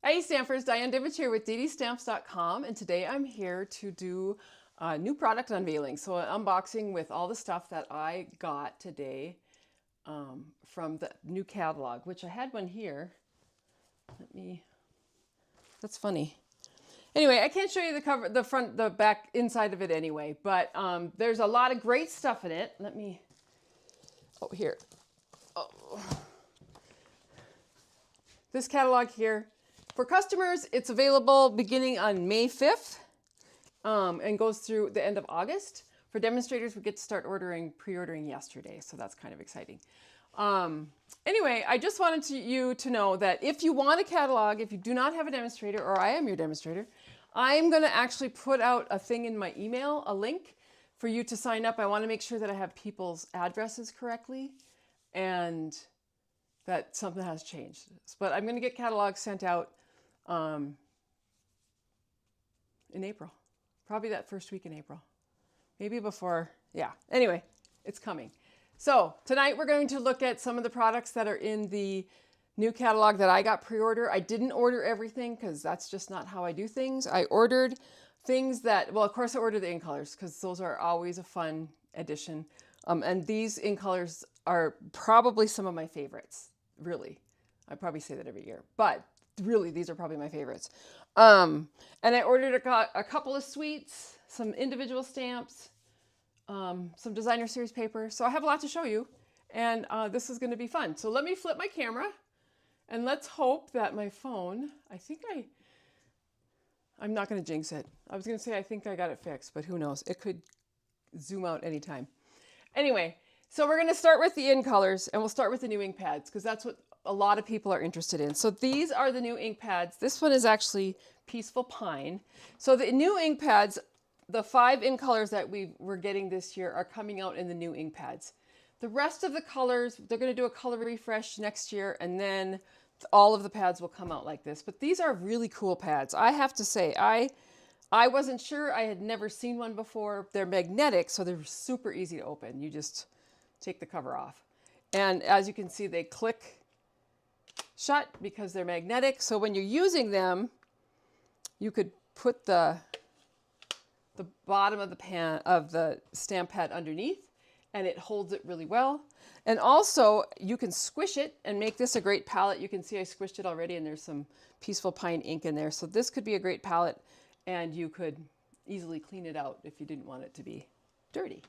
Hey Stampers, Diane Divich here with ddStamps.com, and today I'm here to do a new product unveiling. So an unboxing with all the stuff that I got today from the new catalog, which I had one here. That's funny. Anyway, I can't show you the cover, the front, the back, inside of it anyway, but there's a lot of great stuff in it. Here. Oh. This catalog here. For customers, it's available beginning on May 5th and goes through the end of August. For demonstrators, we get to start pre-ordering yesterday, so that's kind of exciting. Anyway, I just wanted you to know that if you want a catalog, if you do not have a demonstrator, or I am your demonstrator, I am going to actually put out a thing in my email, a link for you to sign up. I want to make sure that I have people's addresses correctly and that something has changed. But I'm going to get catalogs sent out in April, probably that first week in April, maybe before. Yeah, anyway, it's coming. So tonight we're going to look at some of the products that are in the new catalog that I got pre-order. I didn't order everything because that's just not how I do things. I ordered things that, well, of course I ordered the ink colors because those are always a fun addition. And these ink colors are probably some of my favorites, really. I probably say that every year, but really, these are probably my favorites. And I ordered a couple of suites, some individual stamps, some designer series paper. So I have a lot to show you, and this is going to be fun. So let me flip my camera, and let's hope that my phone, I'm not going to jinx it. I was going to say I think I got it fixed, but who knows? It could zoom out anytime. Anyway, so we're going to start with the ink colors, and we'll start with the new ink pads because that's what a lot of people are interested in. So these are the new ink pads. This one is actually Peaceful Pine. So the new ink pads, the 5 ink colors that we're getting this year are coming out in the new ink pads. The rest of the colors, they're going to do a color refresh next year, and then all of the pads will come out like this. But these are really cool pads. I have to say, I wasn't sure. I had never seen one before. They're magnetic, so they're super easy to open. You just take the cover off. And as you can see, they click shut because they're magnetic. So when you're using them, you could put the bottom of the stamp pad underneath, and it holds it really well. And also you can squish it and make this a great palette. You can see I squished it already, and there's some Peaceful Pine ink in there. So this could be a great palette, and you could easily clean it out if you didn't want it to be dirty.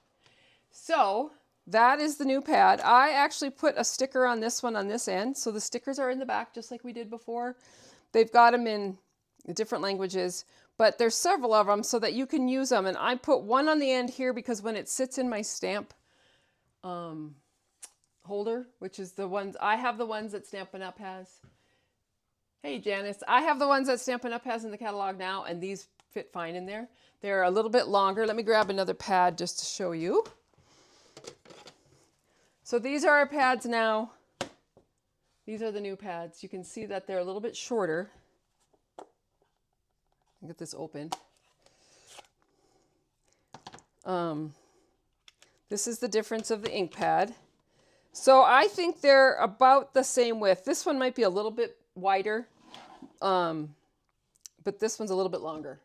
So that is the new pad. I actually put a sticker on this one on this end. So the stickers are in the back just like we did before. They've got them in different languages, but there's several of them so that you can use them. And I put one on the end here because when it sits in my stamp holder, which is the ones, I have the ones that Stampin' Up has. Hey Janice, I have the ones that Stampin' Up has in the catalog now, and these fit fine in there. They're a little bit longer. Let me grab another pad just to show you. So these are our pads now. These are the new pads. You can see that they're a little bit shorter. I'll get this open. This is the difference of the ink pad. So I think they're about the same width. This one might be a little bit wider, but this one's a little bit longer.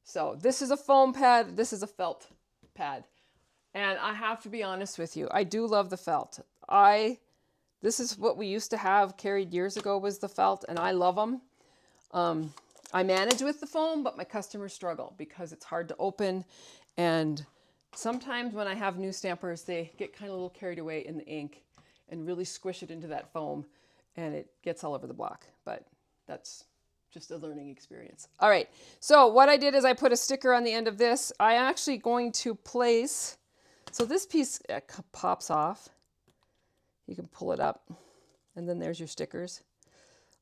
So this is a foam pad. This is a felt pad. And I have to be honest with you, I do love the felt. This is what we used to have carried years ago, was the felt, and I love them. I manage with the foam, but my customers struggle because it's hard to open. And sometimes when I have new stampers, they get kind of a little carried away in the ink and really squish it into that foam, and it gets all over the block. But that's just a learning experience. All right, so what I did is I put a sticker on the end of this. I'm actually going to place, so this piece pops off. You can pull it up, and then there's your stickers.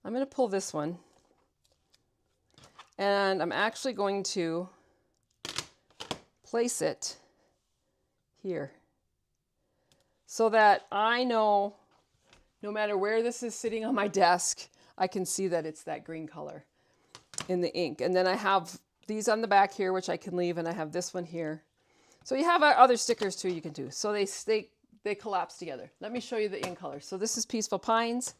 I'm going to pull this one, and I'm actually going to place it here so that I know no matter where this is sitting on my desk, I can see that it's that green color in the ink. And then I have these on the back here, which I can leave, and I have this one here. So you have other stickers too you can do. So they collapse together. Let me show you the ink color. So this is Peaceful Pines.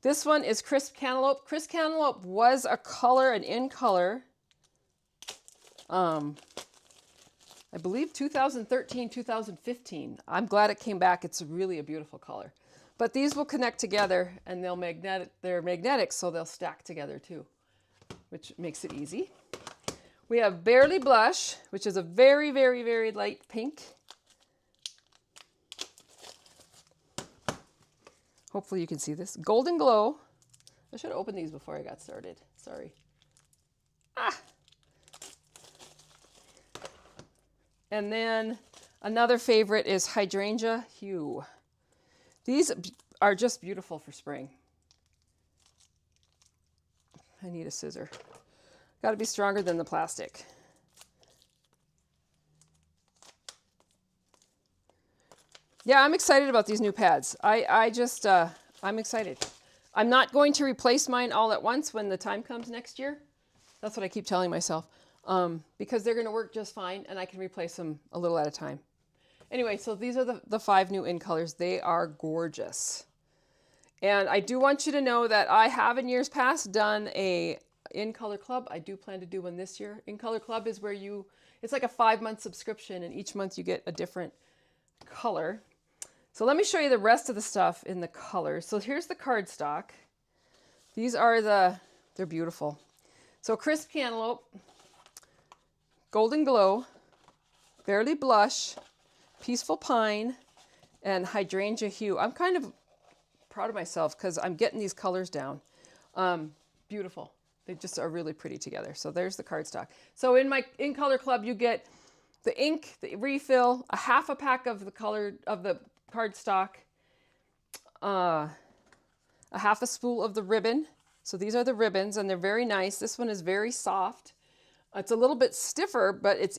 This one is Crisp Cantaloupe. Crisp Cantaloupe was a color, an in color. I believe 2013, 2015. I'm glad it came back. It's really a beautiful color. But these will connect together and they're magnetic, so they'll stack together too, which makes it easy. We have Barely Blush, which is a very, very, very light pink. Hopefully you can see this. Golden Glow. I should have opened these before I got started. Sorry. And then another favorite is Hydrangea Hue. These are just beautiful for spring. I need a scissor. Got to be stronger than the plastic. Yeah, I'm excited about these new pads. I'm excited. I'm not going to replace mine all at once when the time comes next year. That's what I keep telling myself. Because they're going to work just fine and I can replace them a little at a time. Anyway, so these are the 5 new in colors. They are gorgeous. And I do want you to know that I have in years past done a in color club. I do plan to do one this year. In color club is where it's like a 5-month subscription and each month you get a different color. So let me show you the rest of the stuff in the colors. So here's the cardstock. These are they're beautiful. So Crisp Cantaloupe, Golden Glow, Barely Blush, Peaceful Pine, and Hydrangea Hue. I'm kind of proud of myself because I'm getting these colors down. Beautiful. They just are really pretty together. So there's the cardstock. So in my in color club, you get the ink, the refill, a half a pack of the cardstock, a half a spool of the ribbon. So these are the ribbons and they're very nice. This one is very soft. It's a little bit stiffer, but it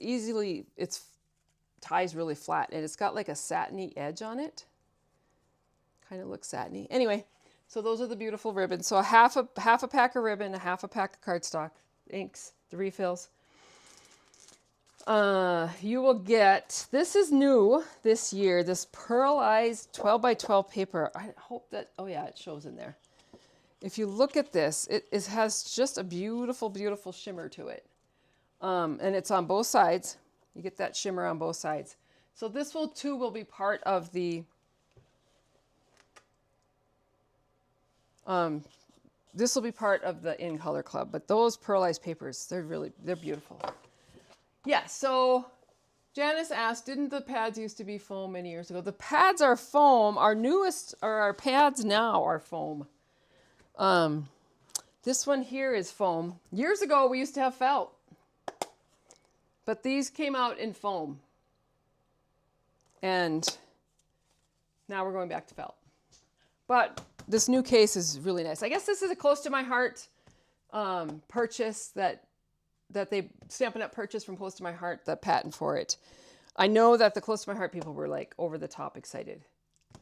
ties really flat and it's got like a satiny edge on it. Kind of looks satiny. Anyway, so those are the beautiful ribbons. So a half a pack of ribbon, a half a pack of cardstock, inks, the refills. You will get, this is new this year, this pearlized 12 by 12 paper. I hope that, oh yeah, it shows in there. If you look at this, it has just a beautiful, beautiful shimmer to it. And it's on both sides. You get that shimmer on both sides. So this will be part of the, this will be part of the in color club, but those pearlized papers, they're beautiful. Yeah, so Janice asked, didn't the pads used to be foam many years ago? The pads are foam. Our pads now are foam. This one here is foam. Years ago, we used to have felt, but these came out in foam. And now we're going back to felt. But this new case is really nice. I guess this is a close to my heart purchase that they Stampin' Up! Purchased from Close to My Heart, the patent for it. I know that the Close to My Heart people were like over the top excited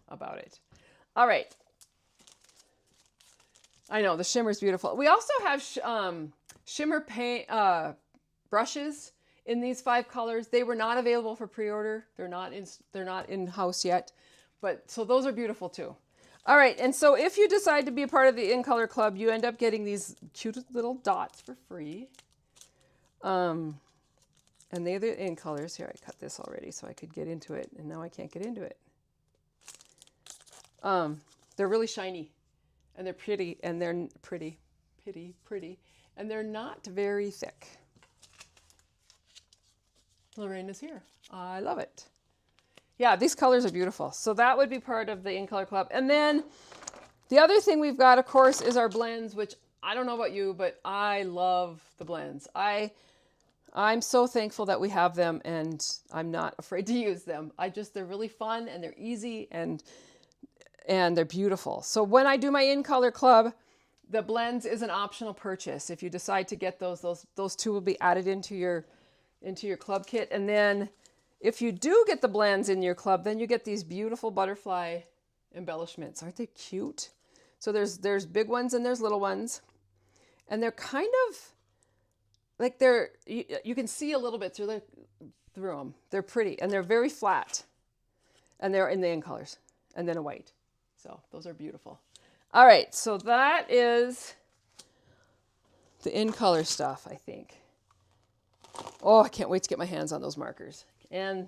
about it. All right. I know the shimmer's beautiful. We also have shimmer paint brushes in these 5 colors. They were not available for pre-order. They're not in-house yet, but so those are beautiful too. All right, and so if you decide to be a part of the In Color Club, you end up getting these cute little dots for free. And they're the in colors. Here, I cut this already so I could get into it, and now I can't get into it. They're really shiny, and they're pretty, and they're pretty, and they're not very thick. Lorena's here. I love it. Yeah, these colors are beautiful. So that would be part of the In Color Club. And then the other thing we've got, of course, is our blends, which I don't know about you, but I love the blends. I'm so thankful that we have them, and I'm not afraid to use them. They're really fun, and they're easy, and they're beautiful. So when I do my In Color Club, the blends is an optional purchase. If you decide to get those 2 will be added into your club kit. And then if you do get the blends in your club, then you get these beautiful butterfly embellishments. Aren't they cute? So there's big ones and there's little ones. And they're kind of like you can see a little bit through them. They're pretty and they're very flat. And they're in the in colors and then a white. So those are beautiful. All right, so that is the in color stuff, I think. Oh, I can't wait to get my hands on those markers. And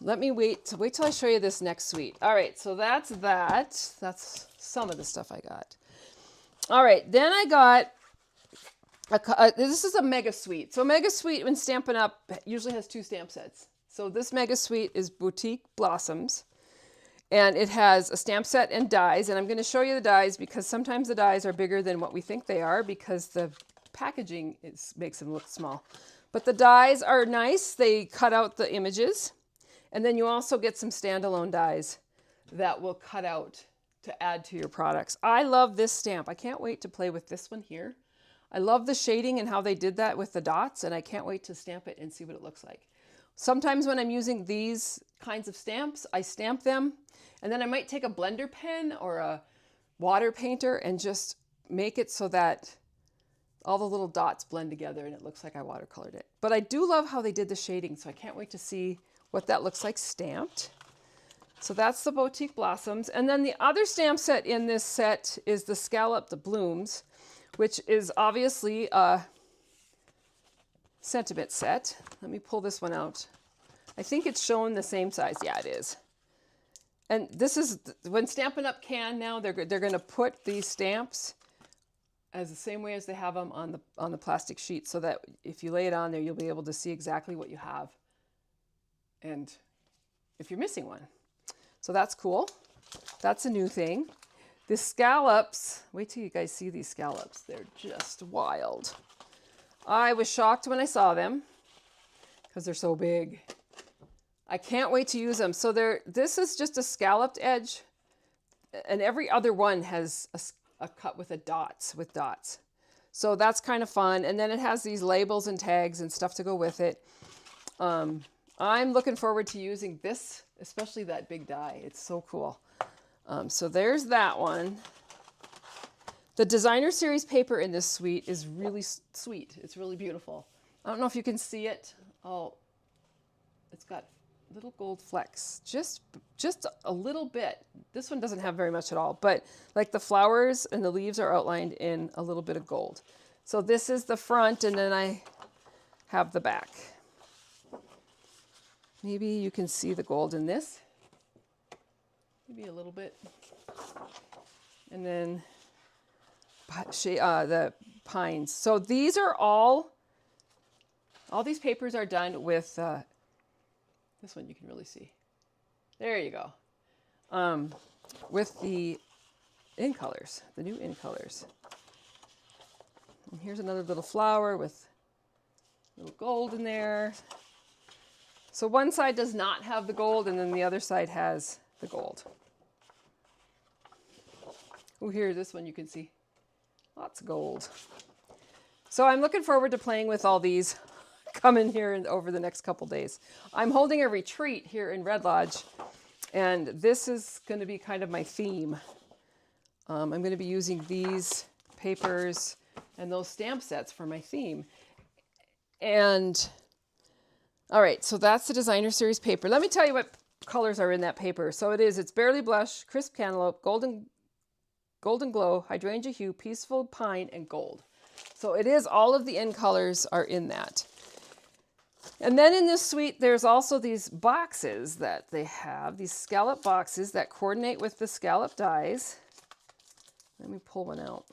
let me wait till I show you this next suite. All right, so that's that. That's some of the stuff I got. All right, then I got, this is a mega suite. So mega suite when Stampin' Up usually has 2 stamp sets. So this mega suite is Boutique Blossoms. And it has a stamp set and dies. And I'm going to show you the dies because sometimes the dies are bigger than what we think they are because the packaging makes them look small. But the dies are nice. They cut out the images. And then you also get some standalone dies that will cut out to add to your products. I love this stamp. I can't wait to play with this one here. I love the shading and how they did that with the dots, and I can't wait to stamp it and see what it looks like. Sometimes when I'm using these kinds of stamps, I stamp them, and then I might take a blender pen or a water painter and just make it so that all the little dots blend together and it looks like I watercolored it. But I do love how they did the shading, so I can't wait to see what that looks like stamped. So that's the Boutique Blossoms. And then the other stamp set in this set is the Scallop the Blooms, which is obviously a sentiment set. Let me pull this one out. I think it's shown the same size. Yeah, it is. And this is, when Stampin' Up can now, they're going to put these stamps as the same way as they have them on the plastic sheet, so that if you lay it on there, you'll be able to see exactly what you have and if you're missing one. So that's cool. That's a new thing. The scallops, wait till you guys see these scallops. They're just wild. I was shocked when I saw them because they're so big. I can't wait to use them. So this is just a scalloped edge, and every other one has a cut with dots. So that's kind of fun. And then it has these labels and tags and stuff to go with it. I'm looking forward to using this, especially that big die. It's so cool. So there's that one. The designer series paper in this suite is really sweet. It's really beautiful. I don't know if you can see it. Oh, it's got little gold flecks, just a little bit. This one doesn't have very much at all, but like the flowers and the leaves are outlined in a little bit of gold. So this is the front, and then I have the back. Maybe you can see the gold in this. Maybe a little bit. And then the pines. So these are all these papers are done with, this one you can really see. There you go. With the in colors, the new in colors. And here's another little flower with a little gold in there. So one side does not have the gold, and then the other side has the gold. Oh, here, this one you can see. Lots of gold. So I'm looking forward to playing with all these coming here over the next couple days. I'm holding a retreat here in Red Lodge, and this is going to be kind of my theme. I'm going to be using these papers and those stamp sets for my theme. And all right, so that's the designer series paper. Let me tell you what colors are in that paper. So it's Barely Blush, Crisp Cantaloupe, Golden Glow, Hydrangea Hue, Peaceful Pine, and Gold. So it is all of the in colors are in that. And then in this suite, there's also these boxes that they have, these scallop boxes that coordinate with the scallop dies. Let me pull one out.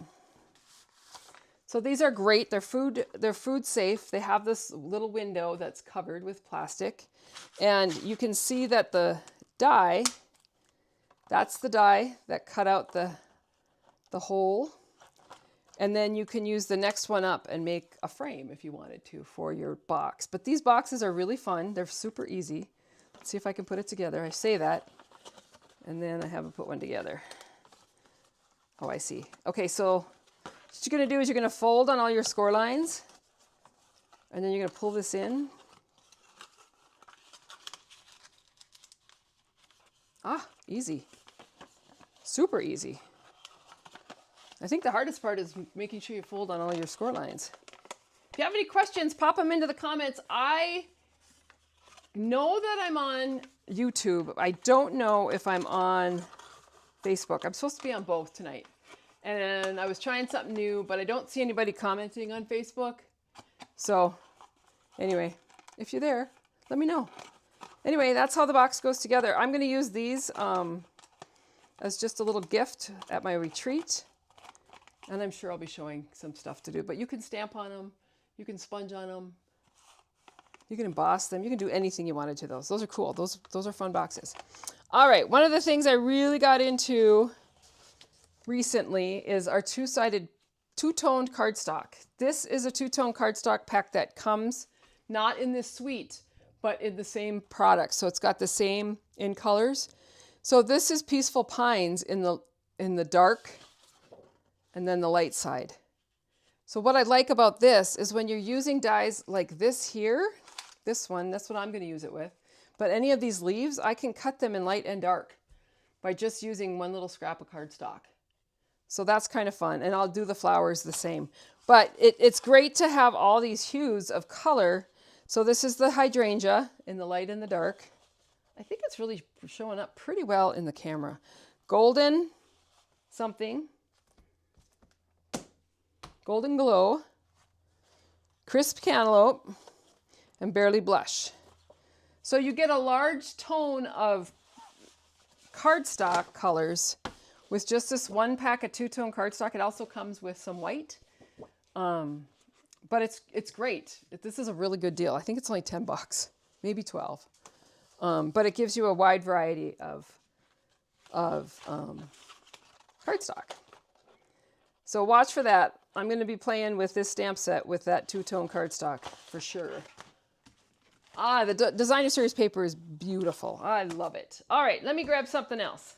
So these are great. They're food safe. They have this little window that's covered with plastic. And you can see that the die, that's the die that cut out the hole. And then you can use the next one up and make a frame if you wanted to for your box. But these boxes are really fun. They're super easy. Let's see if I can put it together. I say that, and then I haven't put one together. Oh, I see. Okay, so what you're going to do is you're going to fold on all your score lines, and then you're going to pull this in. Ah, easy. Super easy. I think the hardest part is making sure you fold on all your score lines. If you have any questions, pop them into the comments. I know that I'm on YouTube. I don't know if I'm on Facebook. I'm supposed to be on both tonight. And I was trying something new, but I don't see anybody commenting on Facebook. So anyway, if you're there, let me know. Anyway, that's how the box goes together. I'm going to use these as just a little gift at my retreat. And I'm sure I'll be showing some stuff to do. But you can stamp on them. You can sponge on them. You can emboss them. You can do anything you wanted to those. Those are cool. Those are fun boxes. All right, one of the things I really got into recently is our two-sided, two-toned cardstock. This is a two-tone cardstock pack that comes not in this suite, but in the same product. So it's got the same in colors. So this is Peaceful Pines in the dark and then the light side. So what I like about this is when you're using dies like this here, this one, that's what I'm going to use it with. But any of these leaves, I can cut them in light and dark by just using one little scrap of cardstock. So that's kind of fun. And I'll do the flowers the same. But it's great to have all these hues of color. So this is the hydrangea in the light and the dark. I think it's really showing up pretty well in the camera. Golden something. Golden Glow. Crisp Cantaloupe. And Barely Blush. So you get a large tone of cardstock colors with just this one pack of two-tone cardstock. It also comes with some white, but it's great. This is a really good deal. I think it's only 10 bucks, maybe 12, but it gives you a wide variety of cardstock. So watch for that. I'm going to be playing with this stamp set with that two-tone cardstock for sure. The designer series paper is beautiful. I love it. All right, let me grab something else.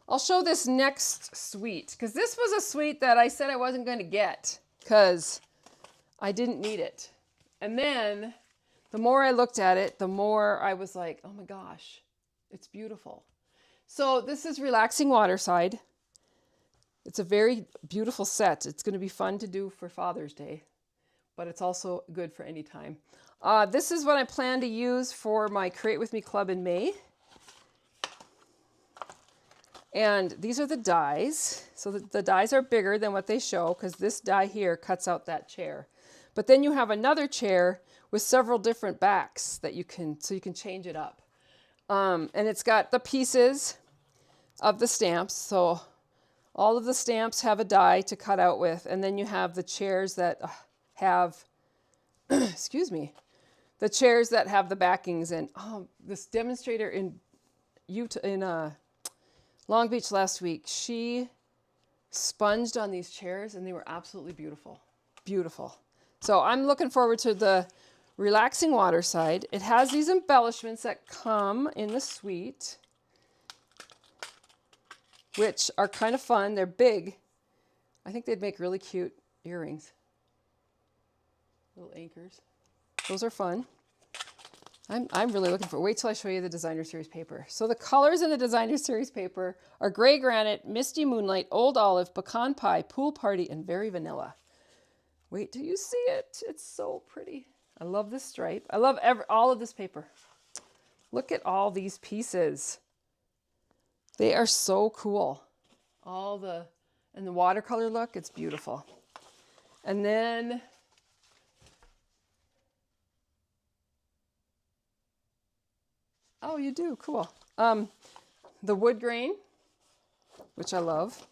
I'll show this next suite because this was a suite that I said I wasn't going to get because I didn't need it. And then the more I looked at it, the more I was like, oh my gosh, it's beautiful. So this is Relaxing Waterside. It's a very beautiful set. It's going to be fun to do for Father's Day, but it's also good for any time. This is what I plan to use for my Create With Me Club in May. And these are the dies. So the dies are bigger than what they show because this die here cuts out that chair. But then you have another chair with several different backs that you can change it up. And it's got the pieces of the stamps. So all of the stamps have a die to cut out with. And then you have the chairs that have, excuse me, the chairs that have the backings. And this demonstrator in Long Beach last week, she sponged on these chairs and they were absolutely beautiful. Beautiful. So I'm looking forward to the Relaxing Waterside. It has these embellishments that come in the suite, which are kind of fun. They're big. I think they'd make really cute earrings. Little anchors. Those are fun. I'm really looking for, wait till I show you the designer series paper. So the colors in the designer series paper are Gray Granite, Misty Moonlight, Old Olive, Pecan Pie, Pool Party, and Very Vanilla. Wait till you see it. It's so pretty. I love this stripe. I love all of this paper. Look at all these pieces. They are so cool. And the watercolor look, it's beautiful. And then oh, you do? Cool. The wood grain, which I love.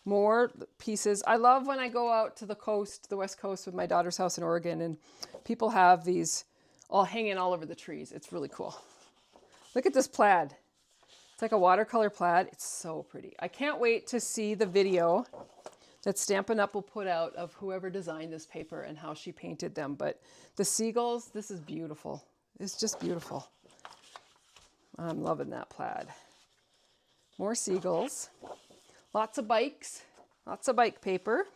More pieces. I love when I go out to the coast, the West Coast with my daughter's house in Oregon, and people have these all hanging all over the trees. It's really cool. Look at this plaid. It's like a watercolor plaid. It's so pretty. I can't wait to see the video that Stampin' Up will put out of whoever designed this paper and how she painted them. But the seagulls, this is beautiful. It's just beautiful. I'm loving that plaid. More seagulls. Lots of bikes. Lots of bike paper.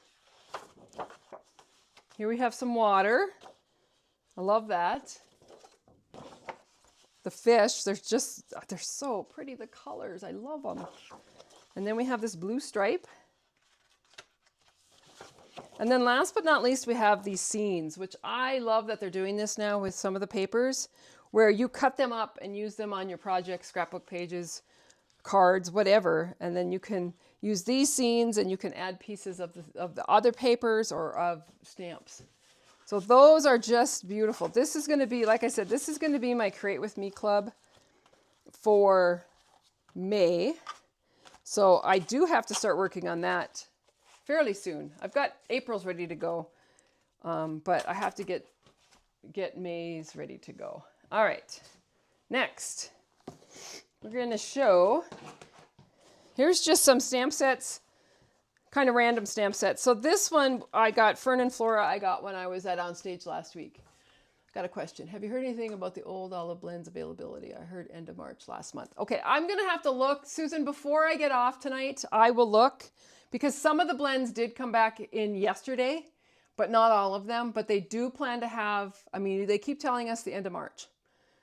Here we have some water. I love that. The fish, they're so pretty, the colors. I love them. And then we have this blue stripe. And then last but not least, we have these scenes, which I love that they're doing this now with some of the papers, where you cut them up and use them on your project, scrapbook pages, cards, whatever. And then you can use these scenes and you can add pieces of the other papers or of stamps. So those are just beautiful. This is going to be, like I said, this is going to be my Create With Me Club for May. So I do have to start working on that fairly soon. I've got April's ready to go, but I have to get May's ready to go. All right, next we're going to show, here's just some stamp sets, kind of random stamp sets. So this one I got, Fern and Flora, I got when I was at Onstage last week. Got a question. Have you heard anything about the old olive blends availability? I heard end of March last month. Okay, I'm going to have to look. Susan, before I get off tonight, I will look, because some of the blends did come back in yesterday, but not all of them. But they do plan to have, I mean, they keep telling us the end of March.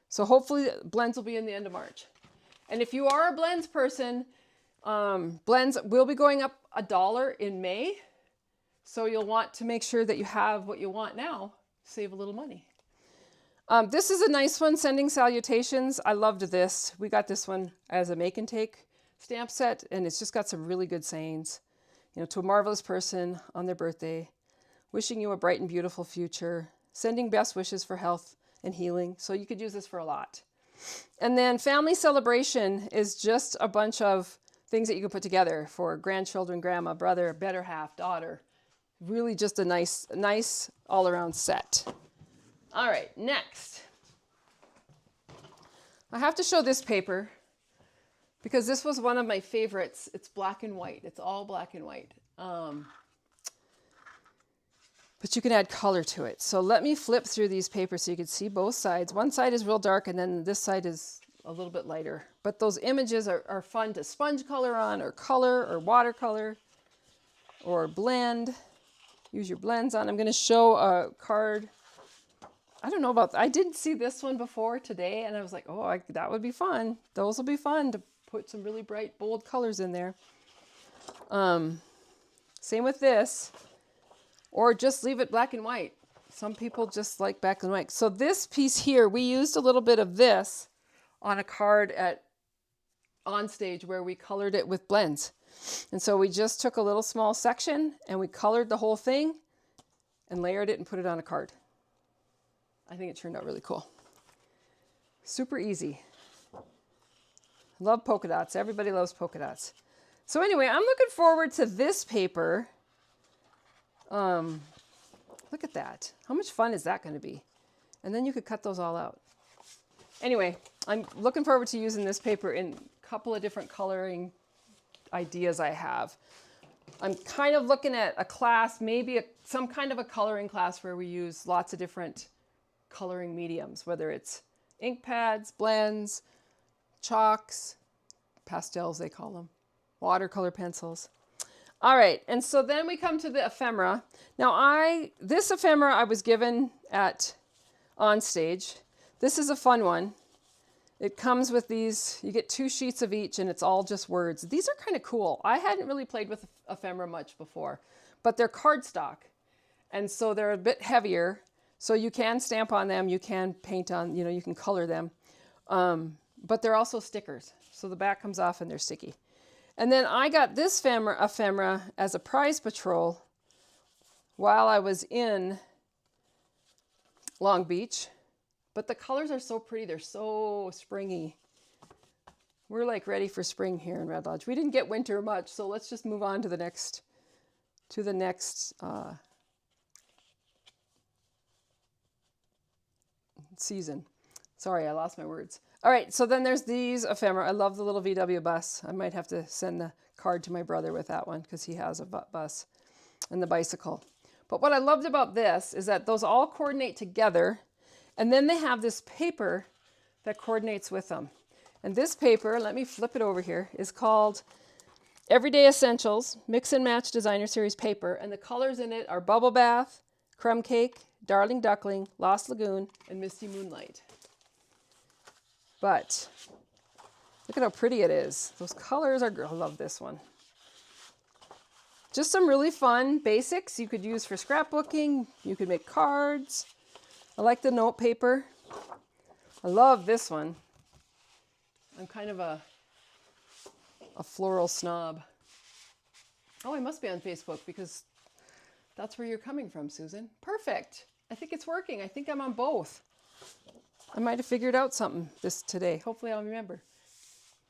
So hopefully blends will be in the end of March. And if you are a blends person, blends will be going up $1 in May. So you'll want to make sure that you have what you want now. Save a little money. This is a nice one, Sending Salutations. I loved this. We got this one as a make and take stamp set, and it's just got some really good sayings. You know, to a marvelous person on their birthday, wishing you a bright and beautiful future, sending best wishes for health and healing. So you could use this for a lot. And then Family Celebration is just a bunch of things that you can put together for grandchildren, grandma, brother, better half, daughter. Really just a nice all-around set. All right, next. I have to show this paper because this was one of my favorites. It's black and white. It's all black and white. But you can add color to it. So let me flip through these papers so you can see both sides. One side is real dark and then this side is a little bit lighter. But those images are fun to sponge color on, or watercolor, or blend. Use your blends on. I'm going to show a card. I don't know about, I didn't see this one before today, and I was like, oh, that would be fun. Those will be fun to put some really bright, bold colors in there. Same with this, or just leave it black and white. Some people just like black and white. So this piece here, we used a little bit of this on a card at Onstage where we colored it with blends. And so we just took a little small section and we colored the whole thing and layered it and put it on a card. I think it turned out really cool. Super easy. Love polka dots. Everybody loves polka dots. So anyway, I'm looking forward to this paper. Look at that. How much fun is that going to be? And then you could cut those all out. Anyway, I'm looking forward to using this paper in a couple of different coloring ideas I have. I'm kind of looking at a class, maybe some kind of a coloring class where we use lots of different coloring mediums, whether it's ink pads, blends, chalks, pastels they call them, watercolor pencils. All right, and so then we come to the ephemera. Now this ephemera I was given at Onstage. This is a fun one. It comes with these, you get 2 sheets of each and it's all just words. These are kind of cool. I hadn't really played with ephemera much before, but they're cardstock. And so they're a bit heavier. So you can stamp on them, you can paint on, you can color them. But they're also stickers. So the back comes off and they're sticky. And then I got this ephemera as a prize patrol while I was in Long Beach. But the colors are so pretty. They're so springy. We're like ready for spring here in Red Lodge. We didn't get winter much, so let's just move on to the next season. Sorry, I lost my words. All right, so then there's these ephemera. I love the little VW bus. I might have to send the card to my brother with that one because he has a bus and the bicycle. But what I loved about this is that those all coordinate together, and then they have this paper that coordinates with them. And this paper, let me flip it over here, is called Everyday Essentials Mix and Match Designer Series paper, and the colors in it are Bubble Bath, Crumb Cake, Darling Duckling, Lost Lagoon, and Misty Moonlight. But look at how pretty it is. Those colors are, I love this one. Just some really fun basics you could use for scrapbooking. You could make cards. I like the note paper. I love this one. I'm kind of a floral snob. Oh, I must be on Facebook because that's where you're coming from, Susan. Perfect. I think it's working. I think I'm on both. I might have figured out something today. Hopefully I'll remember.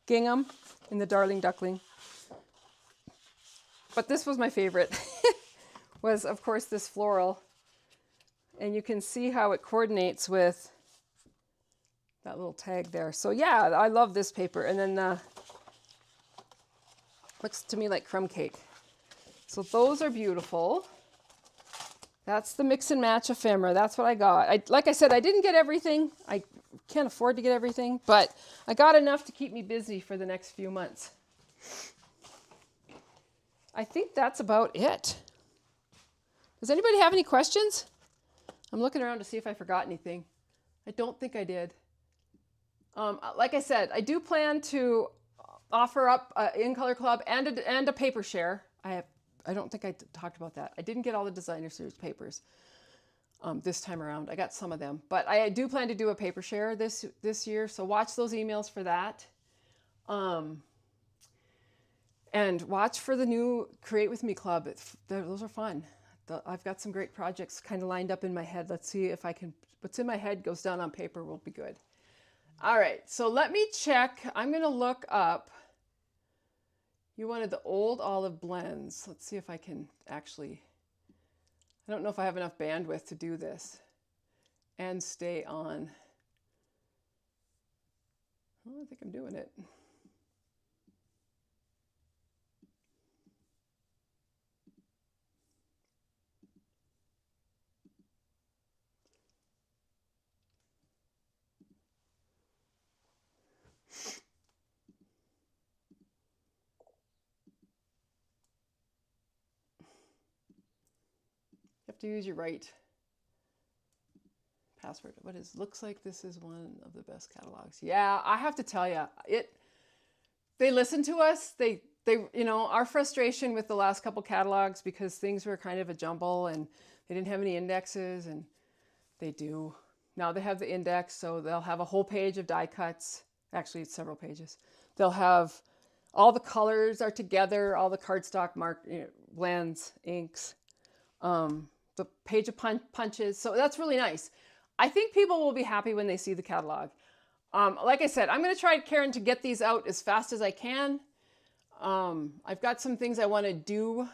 Gingham in the Darling Duckling. But this was my favorite. Was, of course, this floral. And you can see how it coordinates with that little tag there. So yeah, I love this paper. And then looks to me like crumb cake. So those are beautiful. That's the mix and match ephemera. That's what I got. Like I said, I didn't get everything. I can't afford to get everything, but I got enough to keep me busy for the next few months. I think that's about it. Does anybody have any questions? I'm looking around to see if I forgot anything. I don't think I did. Like I said, I do plan to offer up In Color Club and a paper share. I don't think I talked about that. I didn't get all the designer series papers this time around. I got some of them, but I do plan to do a paper share this year. So watch those emails for that. And watch for the new Create With Me Club. Those are fun. I've got some great projects kind of lined up in my head. Let's see if I can, what's in my head goes down on paper will be good. All right, so let me check. I'm going to look up, you wanted the old olive blends. Let's see if I can actually, I don't know if I have enough bandwidth to do this and stay on. Oh, I think I'm doing it. You have to use your right password. Looks like this is one of the best catalogs. Yeah, I have to tell you, they listen to us. They, you know, our frustration with the last couple catalogs because things were kind of a jumble and they didn't have any indexes, and they do. Now they have the index, so they'll have a whole page of die cuts. Actually, it's several pages. They'll have all the colors are together, all the cardstock blends, inks, the page of punches. So that's really nice. I think people will be happy when they see the catalog. Like I said, I'm going to try, Karen, to get these out as fast as I can. I've got some things I want to do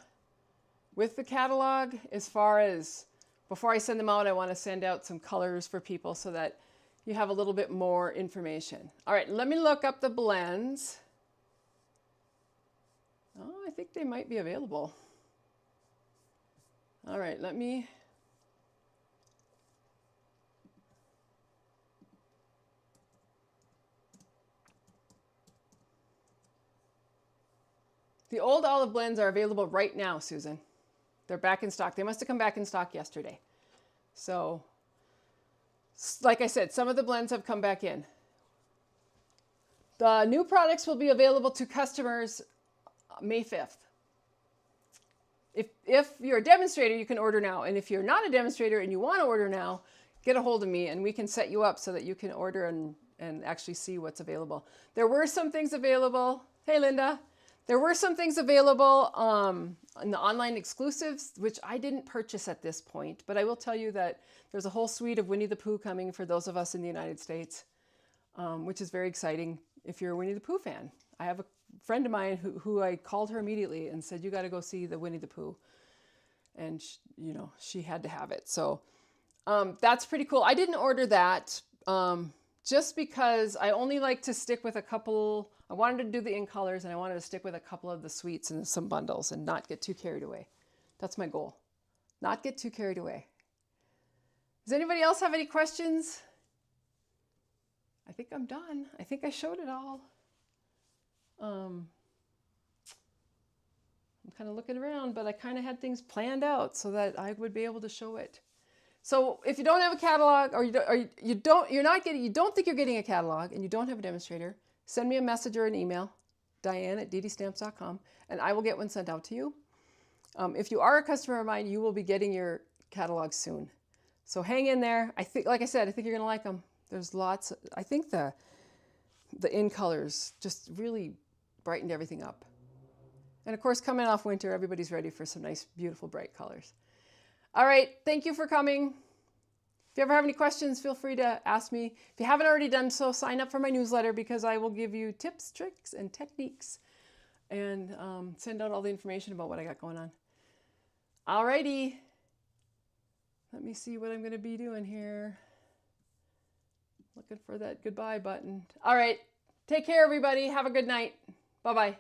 with the catalog as far as before I send them out. I want to send out some colors for people so that you have a little bit more information. All right, let me look up the blends. Oh, I think they might be available. All right, let me. The old olive blends are available right now, Susan. They're back in stock. They must have come back in stock yesterday. So, like I said, some of the blends have come back in. The new products will be available to customers May 5th. If you're a demonstrator, you can order now. And if you're not a demonstrator and you want to order now, get a hold of me and we can set you up so that you can order and actually see what's available. There were some things available. Hey, Linda. There were some things available in the online exclusives, which I didn't purchase at this point. But I will tell you that there's a whole suite of Winnie the Pooh coming for those of us in the United States, which is very exciting if you're a Winnie the Pooh fan. I have a friend of mine who I called her immediately and said, you got to go see the Winnie the Pooh. And, you know, she had to have it. So that's pretty cool. I didn't order that just because I only like to stick with a couple. I wanted to do the in colors and I wanted to stick with a couple of the suites and some bundles and not get too carried away. That's my goal. Not get too carried away. Does anybody else have any questions? I think I'm done. I think I showed it all. I'm kind of looking around, but I kind of had things planned out so that I would be able to show it. So if you don't have a catalog or you don't think you're getting a catalog and you don't have a demonstrator, send me a message or an email, diane@ddsstamps.com, and I will get one sent out to you. If you are a customer of mine, you will be getting your catalog soon. So hang in there. Like I said, I think you're going to like them. There's lots, I think the in colors just really brightened everything up. And of course, coming off winter, everybody's ready for some nice, beautiful, bright colors. All right, thank you for coming. If you ever have any questions, feel free to ask me. If you haven't already done so, sign up for my newsletter because I will give you tips, tricks, and techniques and send out all the information about what I got going on. All righty. Let me see what I'm going to be doing here. Looking for that goodbye button. All right. Take care, everybody. Have a good night. Bye-bye.